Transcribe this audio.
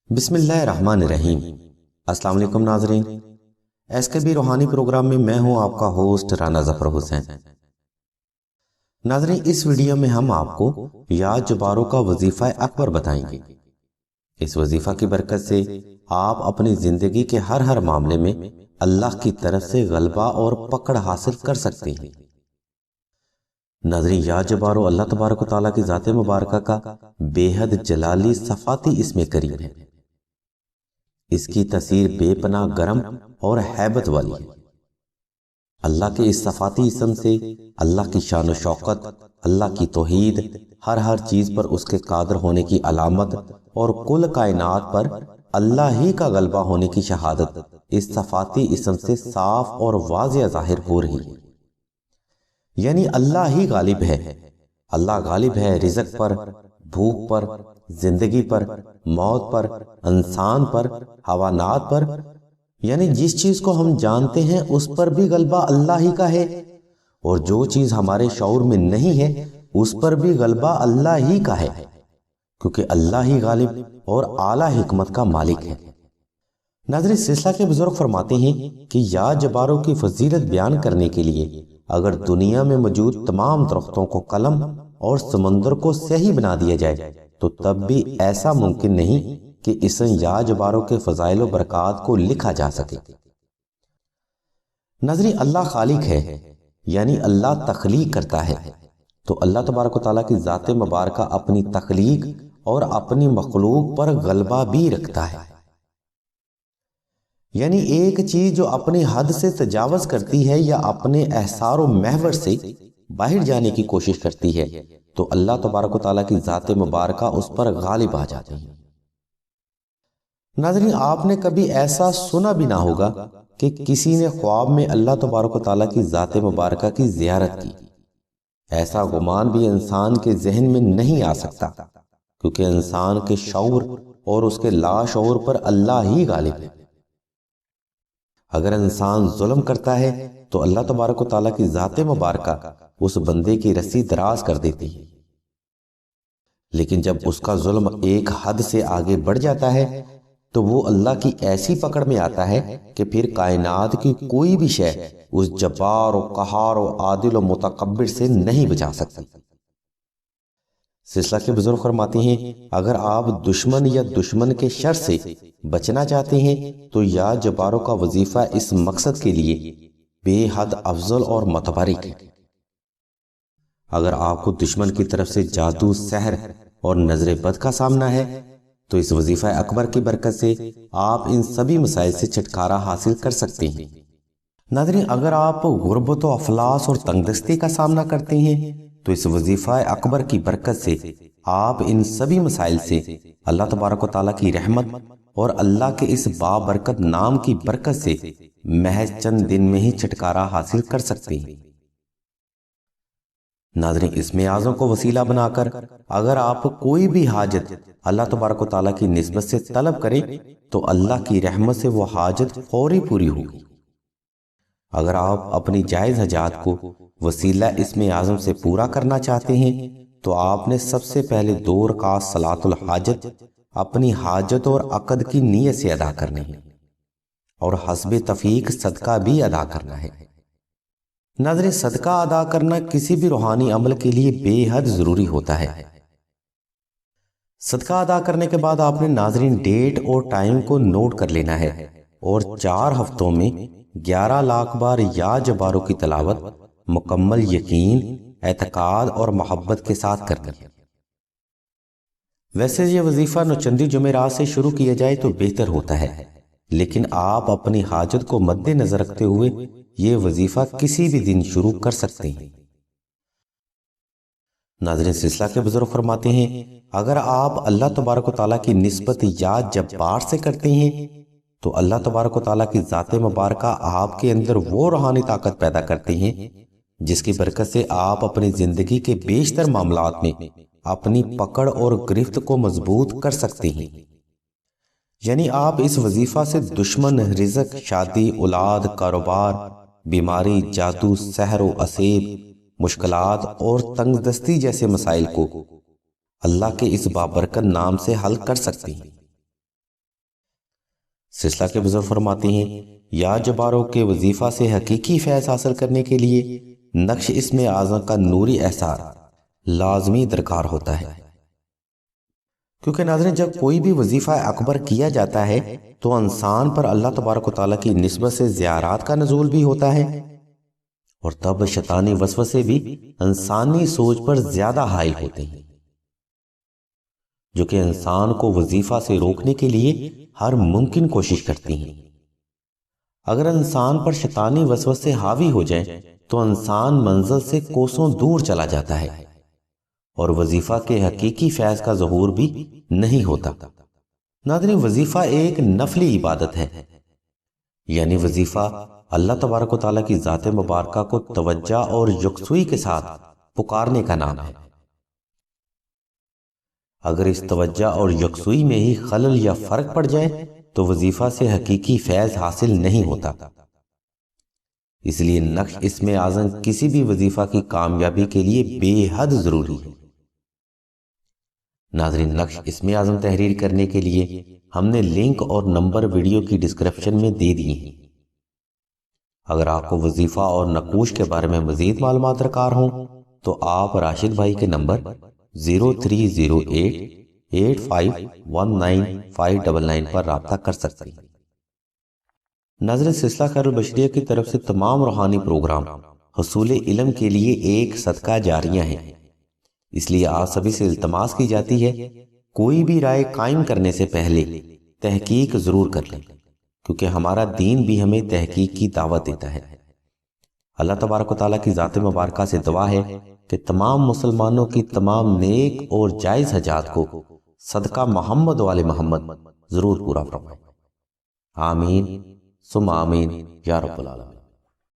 بسم اللہ الرحمن الرحیم۔ السلام علیکم ناظرین، ایس کے بی روحانی پروگرام میں میں ہوں آپ کا ہوسٹ رانا ظفر حسین۔ ناظرین، اس ویڈیو میں ہم آپ کو یا جباروں کا وظیفہ اکبر بتائیں گے۔ اس وظیفہ کی برکت سے آپ اپنی زندگی کے ہر معاملے میں اللہ کی طرف سے غلبہ اور پکڑ حاصل کر سکتے ہیں۔ ناظرین، یا جبارو اللہ تبارک و تعالیٰ کی ذات مبارکہ کا بے حد جلالی صفاتی اسم کریم ہے۔ اس کی تاثیر بے پناہ گرم اور ہیبت والی ہے۔ اللہ کے اس صفاتی اسم سے اللہ کی شان و شوقت، اللہ کی توحید، ہر چیز پر اس کے قادر ہونے کی علامت اور کل کائنات پر اللہ ہی کا غلبہ ہونے کی شہادت اس صفاتی اسم سے صاف اور واضح ظاہر ہو رہی ہے۔ یعنی اللہ ہی غالب ہے۔ اللہ غالب ہے رزق پر، بھوک پر، زندگی پر، موت پر، انسان پر، حیوانات پر، یعنی جس چیز کو ہم جانتے ہیں اس پر بھی غلبہ اللہ ہی کا ہے، اور جو چیز ہمارے شعور میں نہیں ہے اس پر بھی غلبہ اللہ ہی کا ہے، کیونکہ اللہ ہی غالب اور اعلیٰ حکمت کا مالک ہے۔ ناظرین، سلسلہ کے بزرگ فرماتے ہیں کہ یا جباروں کی فضیلت بیان کرنے کے لیے اگر دنیا میں موجود تمام درختوں کو قلم اور سمندر کو سیاہی بنا دیا جائے تو تب بھی ایسا ممکن نہیں کہ اس یا جباروں کے فضائل و برکات کو لکھا جا سکے۔ ناظرین، اللہ خالق ہے، یعنی اللہ تخلیق کرتا ہے، تو اللہ تبارک و تعالیٰ کی ذات مبارکہ اپنی تخلیق اور اپنی مخلوق پر غلبہ بھی رکھتا ہے۔ یعنی ایک چیز جو اپنی حد سے تجاوز کرتی ہے یا اپنے احصار و محور سے باہر جانے کی کوشش کرتی ہے تو اللہ تبارک و تعالیٰ کی ذات مبارکہ اس پر غالب آ جاتے ہیں۔ ناظرین، آپ نے کبھی ایسا سنا بھی نہ ہوگا کہ کسی نے خواب میں اللہ تبارک و تعالیٰ کی ذات مبارکہ کی زیارت کی۔ ایسا گمان بھی انسان کے ذہن میں نہیں آ سکتا، کیونکہ انسان کے شعور اور اس کے لا شعور پر اللہ ہی غالب ہے۔ اگر انسان ظلم کرتا ہے تو اللہ تبارک و تعالیٰ کی ذات مبارکہ اس بندے کی رسی دراز کر دیتی ہے، لیکن جب اس کا ظلم ایک حد سے آگے بڑھ جاتا ہے تو وہ اللہ کی ایسی پکڑ میں آتا ہے کہ پھر کائنات کی کوئی بھی شے اس جبار و قہار و عادل و متکبر سے نہیں بچا سکتی۔ سلسلہ کے بزرگ فرماتے ہیں اگر آپ دشمن یا دشمن کے شر سے بچنا چاہتے ہیں تو یا جباروں کا وظیفہ اس مقصد کے لیے بے حد افضل اور متبارک ہے۔ اگر آپ کو دشمن کی طرف سے جادو، سحر اور نظر بد کا سامنا ہے تو اس وظیفہ اکبر کی برکت سے آپ ان سبھی مسائل سے چھٹکارا حاصل کر سکتے ہیں۔ ناظرین، اگر آپ غربت و افلاس اور تنگ دستی کا سامنا کرتے ہیں تو اس وظیفہ اکبر کی برکت سے آپ ان سبھی مسائل سے اللہ تبارک و تعالیٰ کی رحمت اور اللہ کے اس بابرکت نام کی برکت سے محض چند دن میں ہی چھٹکارا حاصل کر سکتے ہیں۔ ناظرین، اسم اعظم کو وسیلہ بنا کر اگر آپ کوئی بھی حاجت اللہ تبارک و تعالیٰ کی نسبت سے طلب کریں تو اللہ کی رحمت سے وہ حاجت فوری پوری ہوگی۔ اگر آپ اپنی جائز حاجات کو وسیلہ اسم اعظم سے پورا کرنا چاہتے ہیں تو آپ نے سب سے پہلے 2 رکعت صلاۃ الحاجت اپنی حاجت اور عقد کی نیت سے ادا کرنی ہے، اور حسب تفیق صدقہ بھی ادا کرنا ہے۔ ناظرین، صدقہ ادا کرنا کسی بھی روحانی عمل کے لیے بے حد ضروری ہوتا ہے۔ صدقہ ادا کرنے کے بعد آپ نے ناظرین ڈیٹ اور ٹائم کو نوٹ کر لینا ہے اور 4 ہفتوں میں 11 لاکھ بار یا جباروں کی تلاوت مکمل یقین، اعتقاد اور محبت کے ساتھ کرنی ہے۔ ویسے یہ وظیفہ نوچندی جمعرات سے شروع کیا جائے تو بہتر ہوتا ہے، لیکن آپ اپنی حاجت کو مد نظر رکھتے ہوئے یہ وظیفہ کسی بھی دن شروع کر سکتے ہیں۔ ناظرین، سلسلہ کے بزرگ فرماتے ہیں اگر آپ اللہ تبارک و تعالیٰ کی نسبت یا جبار سے کرتے ہیں تو اللہ تبارک و تعالیٰ کی ذات مبارکہ آپ کے اندر وہ روحانی طاقت پیدا کرتے ہیں جس کی برکت سے آپ اپنی زندگی کے بیشتر معاملات میں اپنی پکڑ اور گرفت کو مضبوط کر سکتے ہیں۔ یعنی آپ اس وظیفہ سے دشمن، رزق، شادی، اولاد، کاروبار، بیماری، جادو، سحر و اسیب، مشکلات اور تنگ دستی جیسے مسائل کو اللہ کے اس بابرکت نام سے حل کر سکتے ہیں۔ سلسلہ کے بزرگ فرماتے ہیں یا جباروں کے وظیفہ سے حقیقی فیض حاصل کرنے کے لیے نقش اسم اعظم کا نوری احسار لازمی درکار ہوتا ہے، کیونکہ ناظرین جب کوئی بھی وظیفہ اکبر کیا جاتا ہے تو انسان پر اللہ تبارک و تعالیٰ کی نسبت سے زیارات کا نزول بھی ہوتا ہے، اور تب شیطانی وسوسے بھی انسانی سوچ پر زیادہ حائل ہوتے ہیں، جو کہ انسان کو وظیفہ سے روکنے کے لیے ہر ممکن کوشش کرتی ہیں۔ اگر انسان پر شیطانی وسوسے حاوی ہو جائیں تو انسان منزل سے کوسوں دور چلا جاتا ہے اور وظیفہ کے حقیقی فیض کا ظہور بھی نہیں ہوتا۔ ناظرین وظیفہ ایک نفلی عبادت ہے، یعنی وظیفہ اللہ تبارک و تعالیٰ کی ذات مبارکہ کو توجہ اور یکسوئی کے ساتھ پکارنے کا نام ہے۔ اگر اس توجہ اور یکسوئی میں ہی خلل یا فرق پڑ جائے تو وظیفہ سے حقیقی فیض حاصل نہیں ہوتا۔ اس لیے نقش اسم اعظم کسی بھی وظیفہ کی کامیابی کے لیے بے حد ضروری ہے۔ ناظرین نقش اسم اعظم تحریر کرنے کے لیے ہم نے لنک اور نمبر ویڈیو کی ڈسکرپشن میں دے دیے ہیں۔ اگر آپ کو وظیفہ اور نقوش کے بارے میں مزید معلومات درکار ہوں تو آپ راشد بھائی کے نمبر 0308851959 پر رابطہ کر سکتے ہیں۔ ناظرین سلسلہ خیر البشریہ کی طرف سے تمام روحانی پروگرام حصول علم کے لیے ایک صدقہ جاریہ ہیں، اس لیے آپ سبھی سے التماس کی جاتی ہے کوئی بھی رائے قائم کرنے سے پہلے تحقیق ضرور کر لیں، کیونکہ ہمارا دین بھی ہمیں تحقیق کی دعوت دیتا ہے۔ اللہ تبارک و تعالیٰ کی ذات مبارکہ سے دعا ہے کہ تمام مسلمانوں کی تمام نیک اور جائز حاجات کو صدقہ محمد والے محمد ضرور پورا فرمائے۔ آمین ثم آمین یا رب العالمین۔